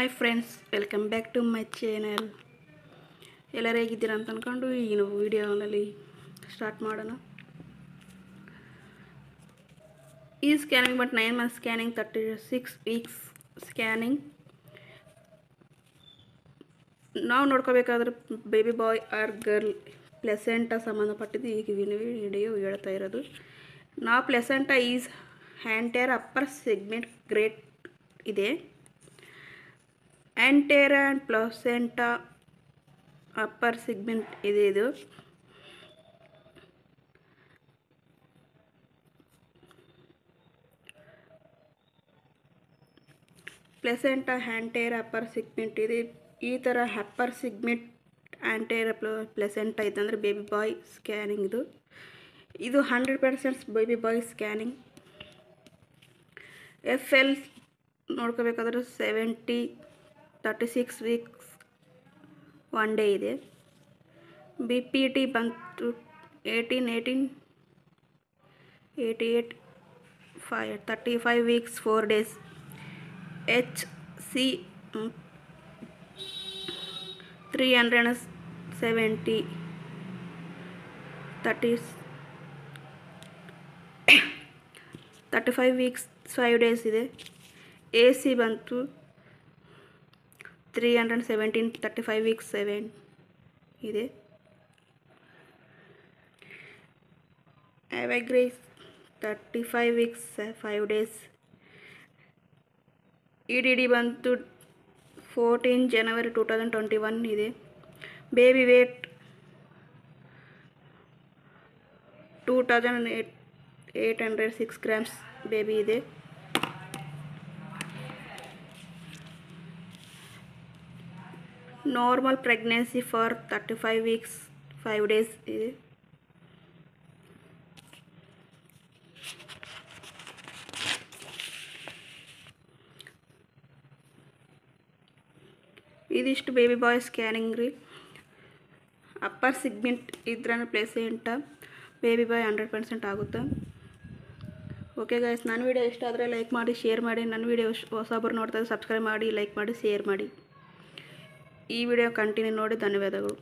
Hi friends, welcome back to my channel. ಎಲ್ಲರೂ ಹೇಗಿದ್ದೀರಾ ಅಂತ ಅಂದ್ಕೊಂಡು ಈಗಿನ ವಿಡಿಯೋನಲ್ಲಿ ಸ್ಟಾರ್ಟ್ ಮಾಡೋಣ. ಈ scanning but 9 months scanning, 36 weeks scanning. ನಾವು ನೋಡ್ಕೋಬೇಕಾದ್ರೆ baby boy or girl placenta ಸಂಬಂಧಪಟ್ಟಿದ್ದು ಈಗ ವಿಡಿಯೋ ಹೇಳ್ತಾ ಇರೋದು. ನಾವು placenta is anterior upper segment grade ಇದೆ. Anterior and placenta upper segment ಇದೆ. ಇದು ಪ್ಲೆಸೆಂಟಾ ಆಂಟೆರಾ ಅಪ್ಪರ್ ಸೆಗ್ಮೆಂಟ್ ಇದೆ. ಈ ಥರ ಅಪ್ಪರ್ ಸೆಗ್ಮೆಂಟ್ ಆಂಟೆರಾ ಪ್ಲೆಸೆಂಟಾ ಇತ್ತಂದರೆ ಬೇಬಿ ಬಾಯ್ ಸ್ಕ್ಯಾನಿಂಗ್. ಇದು 100% baby boy scanning. FL ನೋಡ್ಕೋಬೇಕಾದ್ರೆ 36 weeks 1 day ಇದೆ. BPT ಬಂತು 35 weeks 4 days. HC 370 35 weeks 5 days ಇದೆ. AC ಬಂತು 317 35 weeks 7 ಇದೆ. Avagris 35 weeks 5 days. EDD ಬಂತು 14 January 2021 ಇದೆ. ಬೇಬಿ ವೇಟ್ 2806 grams ಬೇಬಿ ಇದೆ. Normal pregnancy for 35 weeks 5 days ಇದೆ. ಇದಿಷ್ಟು ಬೇಬಿ ಬಾಯ್ ಸ್ಕ್ಯಾನಿಂಗ್ ರೀ. ಅಪ್ಪರ್ ಸೆಗ್ಮೆಂಟ್ ಇದ್ರ ಪ್ಲೆಸೆಂಟಾ ಬೇಬಿ ಬಾಯ್ 100% ಆಗುತ್ತೆ. ಓಕೆ ಗೈಸ್, ನನ್ನ ವಿಡಿಯೋ ಇಷ್ಟ ಆದರೆ ಲೈಕ್ ಮಾಡಿ, ಶೇರ್ ಮಾಡಿ. ನನ್ನ ವಿಡಿಯೋ ಹೊಸಬರು ನೋಡ್ತಾರೆ, ಸಬ್ಸ್ಕ್ರೈಬ್ ಮಾಡಿ, ಲೈಕ್ ಮಾಡಿ, ಶೇರ್ ಮಾಡಿ. ಈ ವಿಡಿಯೋ ಕಂಟಿನ್ಯೂ ನೋಡಿ. ಧನ್ಯವಾದಗಳು.